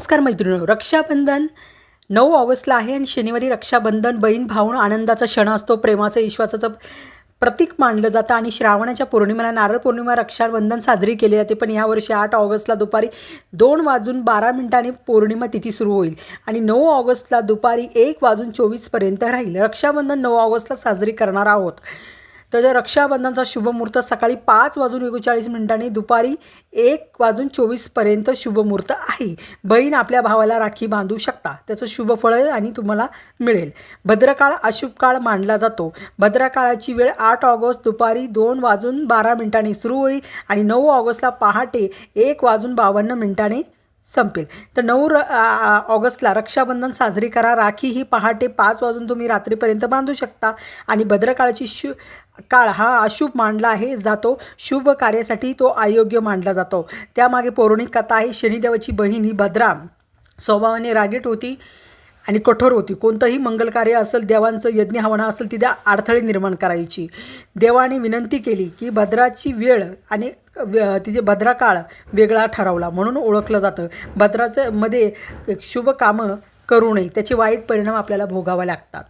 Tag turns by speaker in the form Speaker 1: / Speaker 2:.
Speaker 1: नमस्कार मैत्रिणींनो, रक्षाबंधन 9 ऑगस्टला आहे आणि शनिवारी रक्षाबंधन बहीण भाऊ आनंदाचा क्षण असतो. प्रेमाचं विश्वासाचं प्रतीक मानलं जातं आणि श्रावणाच्या पौर्णिमेला नारळ पौर्णिमा रक्षाबंधन साजरी केली जाते. पण यावर्षी 8 ऑगस्टला दुपारी 2:12 पौर्णिमा तिथी सुरू होईल आणि 9 ऑगस्टला दुपारी 1:24 राहील. रक्षाबंधन 9 ऑगस्टला साजरी करणार आहोत. तर रक्षाबंधनचा शुभमुहूर्त सकाळी 5:39 दुपारी 1:24 शुभमुहूर्त आहे. बहीण आपल्या भावाला राखी बांधू शकता. त्याचं शुभफळ आणि तुम्हाला मिळेल. भद्रकाळ अशुभ काळ मानला जातो. भद्रकाळाची वेळ 8 ऑगस्ट दुपारी 2:12 सुरू होईल आणि 9 ऑगस्टला पहाटे 1:52 संपेल. तर 9 ऑगस्टला रक्षाबंधन साजरी करा. राखी ही पहाटे 5 वाजून तुम्ही रात्रीपर्यंत बांधू शकता आणि भद्रकाळाची काळ हा अशुभ मानला जातो. शुभ कार्यासाठी तो अयोग्य मानला जातो. त्यामागे पौराणिक कथा आहे. शनिदेवाची बहीण ही भद्रा स्वभावाने रागीट होती आणि कठोर होती. कोणतंही मंगलकार्य असेल, देवांचं यज्ञ हवन असेल, तिथे अडथळे निर्माण करायची. देवाने विनंती केली की भद्राची वेळ आणि तिचे भद्राकाळ वेगळा ठरवला म्हणून ओळखलं जातं. भद्राचं मध्ये शुभ कामं करू नये, त्याचे वाईट परिणाम आपल्याला भोगावे लागतात.